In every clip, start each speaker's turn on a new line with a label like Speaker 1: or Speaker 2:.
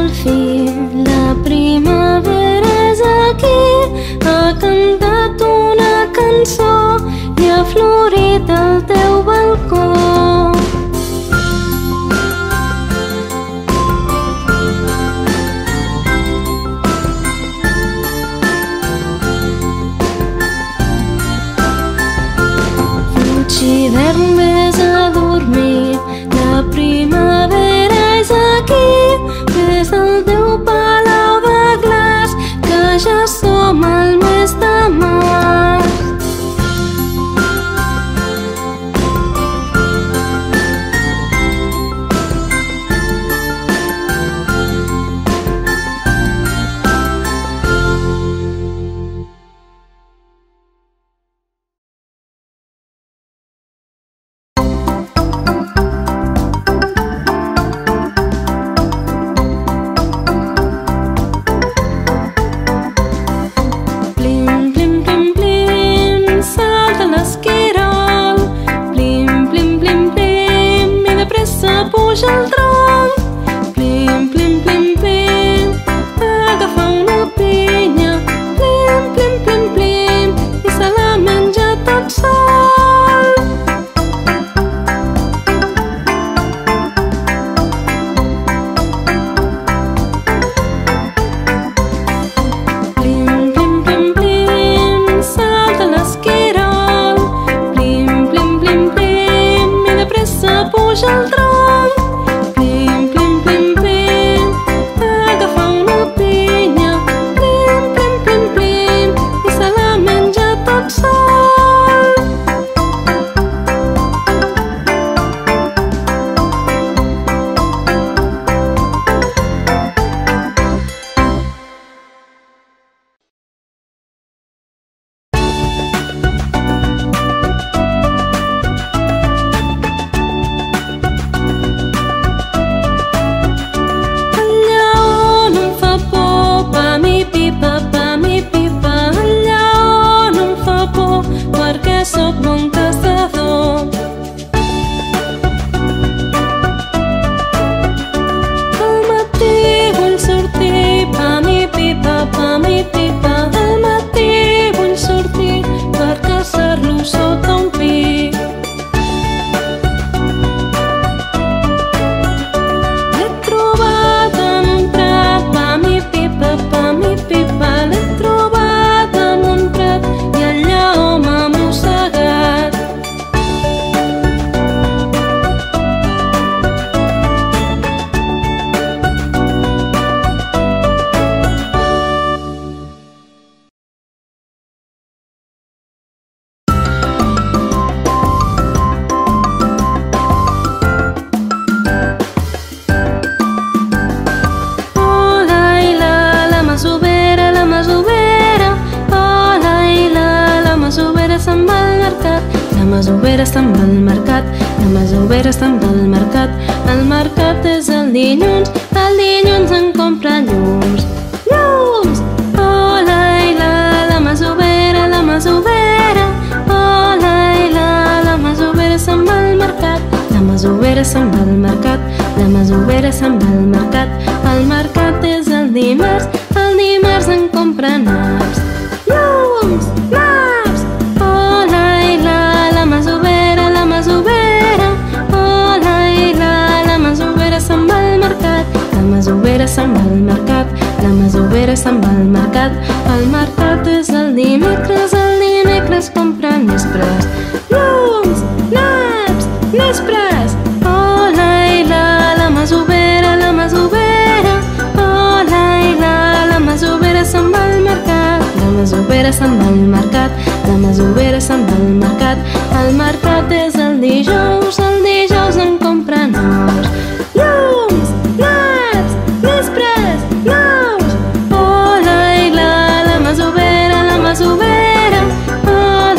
Speaker 1: al fi, la primavera és aquí, ha cantat una cançó i ha florit el teu balcó. Hivern vés a dormir, la primavera és aquí, vés al teu palau de glaç, que ja som al mes de març. Puja el tronc, plim, plim, plim, plim, agafa una pinya, plim, plim, plim, plim, i se la menja tot sol. Plim, plim, plim, plim, salta l'esquirol, plim, plim, plim, plim, i de pressa puja el tronc. masovera se'n va al mercat, la masovera se'n va al mercat. El mercat és el dilluns en compra llums. Llums! Oh, la masovera, la masovera. Oh, la masovera se'n va al mercat, la masovera se'n va al mercat, la masovera se'n va al mercat. El mercat és el dimarts en compra naps. Llums! Naps! Oh, la masovera, la masovera. Oh, la masovera se'n va al mercat, la masovera se'n va al mercat, la masovera se'n va al mercat. El mercat és el dimecres compra nespres. Llums! Naps! Nespres! Oh, la masovera, la masovera. Oh, la masovera se'n va al mercat, la masovera se'n va al mercat, la masovera se'n va al mercat. El mercat és el dijous en compra nous. Llums! Naps! Nespres! Nous! Oh, la masovera, la masovera. Oh,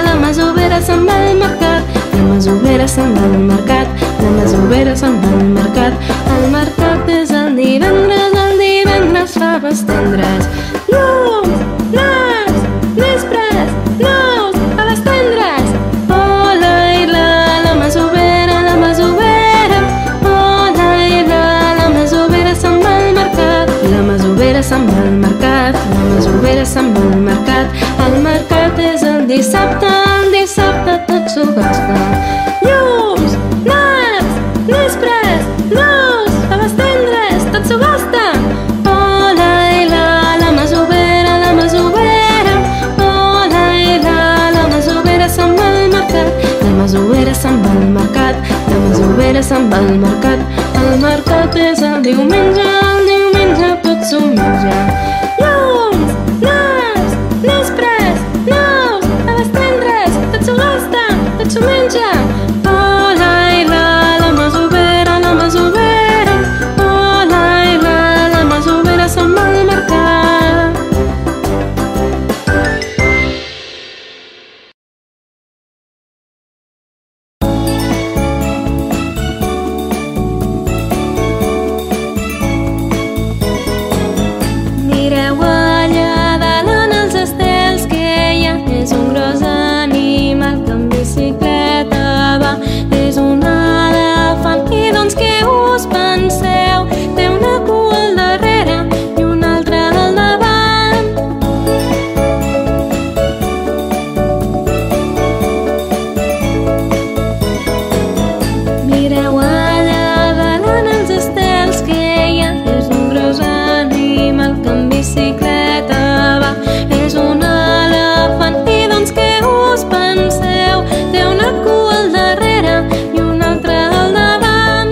Speaker 1: la masovera se'n va al mercat, la masovera se'n va al mercat, la masovera se'n va al mercat. El mercat és el divendres faves tendres. Llums! Naps! Nespres! Nous! Faves tendres! Oh, la masovera, la masovera. Oh, la masovera se'n va se'n va al mercat. El mercat és el diumenge tot s'ho menja. Llums, naps, nespres, nous, a les tendres, tot s'ho gasta, tot s'ho menja. Oh, la, la masovera, la masovera. Oh, la masovera se'n va al mercat. Mireu allà dalt en els estels que hi ha. És un gros animal que en bicicleta va. És un elefant i doncs què us penseu? Té una cua al darrere i una altra al davant. Mireu allà dalt en els estels que hi ha. És un gros animal que en bicicleta va. És un elefant i doncs què us penseu? Té una cua al darrere i una altra al davant.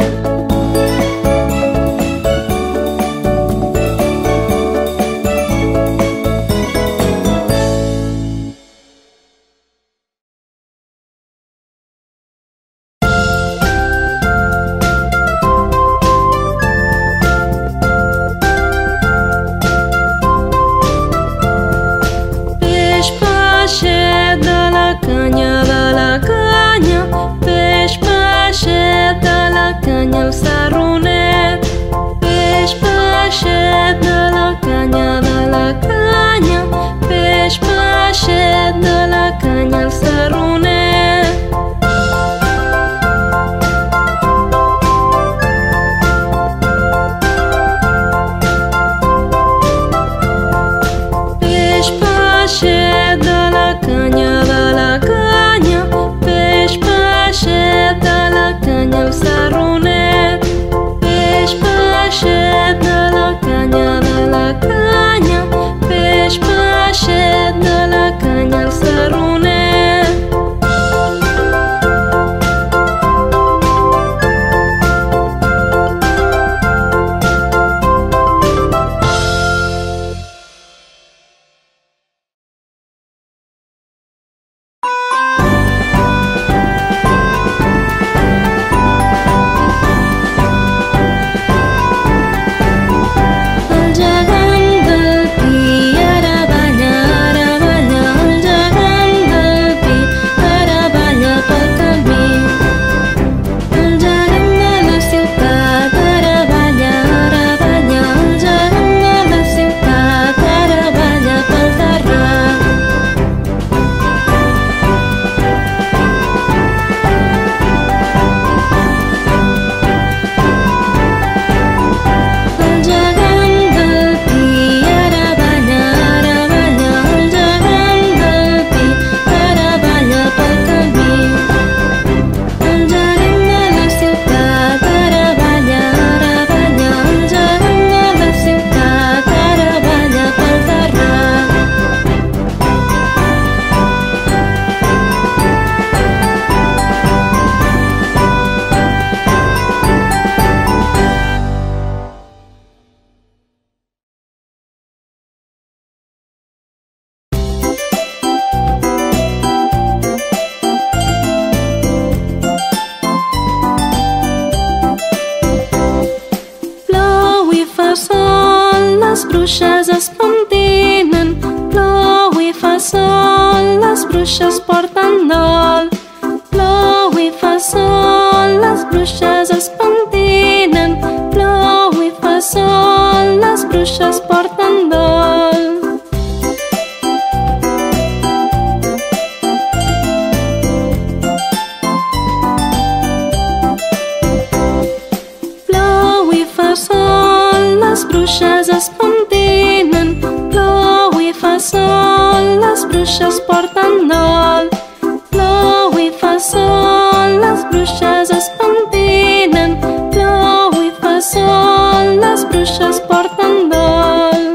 Speaker 1: Peix peixet de la canya, de la canya. Peix peixet de la canya, el sarronet. Peix peixet de la canya, de la canya. Peix peixet de la canya, el sarronet. Peix peixet de la canya, de la canya. Peix peixet de la canya, el sarronet. Peix peixet de la canya, de la canya. Peix peixet de la canya, el sarronet. El gegant del pi ara balla, el gegant del pi ara balla pel camí. El gegant de la ciutat ara balla, el gegant de la ciutat ara balla pel terrat. El gegant del pi ara balla, el gegant del pi ara balla pel camí. El gegant de la ciutat ara balla, el gegant de la ciutat ara balla pel terrat. Plou i fa sol, les bruixes es pentinen. Plou i fa sol, les bruixes porten dol. Plou i fa sol, les bruixes es pentinen. Plou i fa sol, les bruixes porten dol. Plou i fa sol, les bruixes es pentinen. Plou i fa sol, les bruixes porten dol. Plou i fa sol, les bruixes es pentinen. Plou i fa sol, les bruixes porten dol.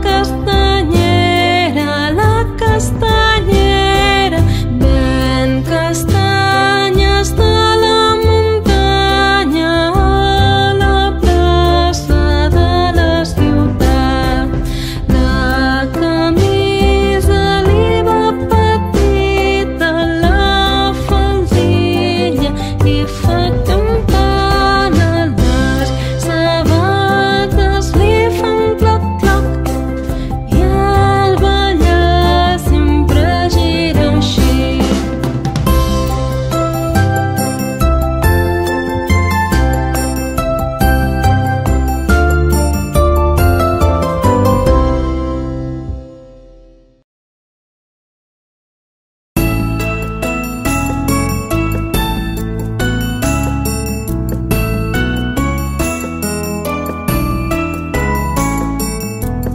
Speaker 1: castanyera, ven castanyes de la muntanya a la plaça de la ciutat. La camisa li va petita, la faldilla li fa campana, les sabates li fan cloc-cloc i el ballar sempre gira així.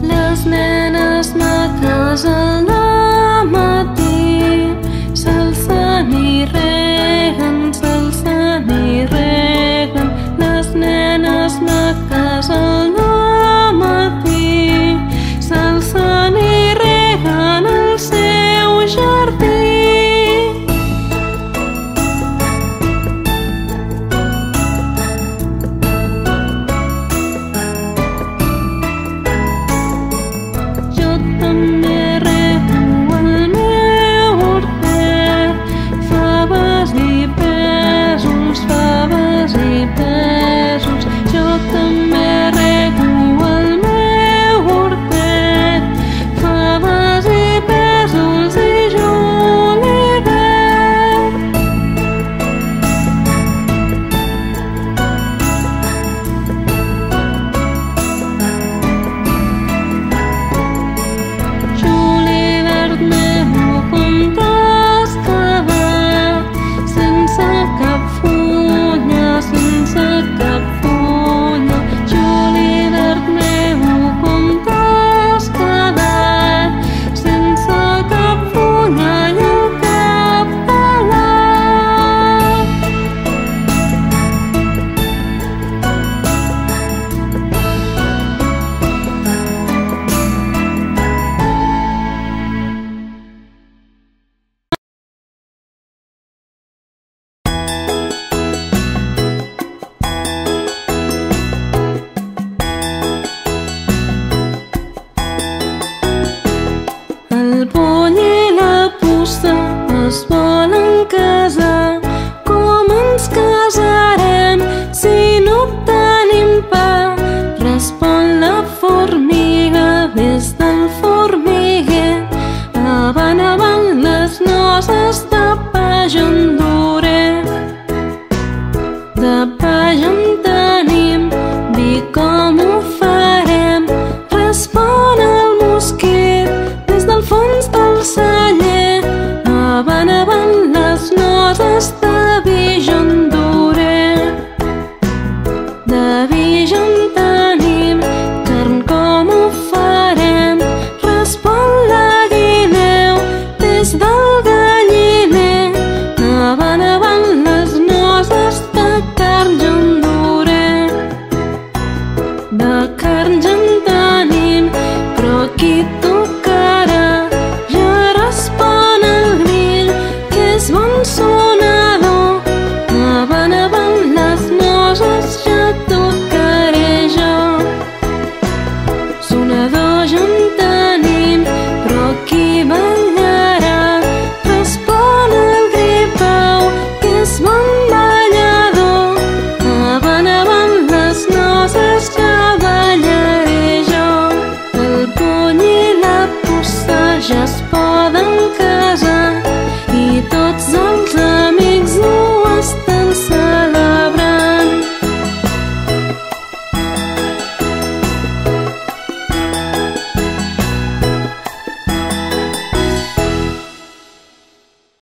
Speaker 1: Les nenes maques al matí s'alcen i reguen, s'alcen i reguen. Les nenes maques al matí s'alcen i reguen el seu jardí. Jo també rego el meu hortet, faves i pèsols, faves i pèsols. Jo també rego el meu hortet, faves i pèsols i julivert. Julivert meu, com t'has quedat, sense cap fulla, sense cap fulla. Julivert meu, com t'has quedat, sense cap fulla i el cap pelat. El poll i la puça es volen casar. Com ens casarem si no tenim pa? Respon la formiga des del formiguer. Avant, avant, les noces de pa jo en duré. De pa ja en tenim, di com ho farem. Respon el mosquit des del fons del celler. Avant, avant, les noces de vi jo en duré. De vi ja en tenim, carn com ho farem. Respon la guineu des del galliner. Avant, avant, les noces de carn jo en duré. De carn ja en tenim, però aquí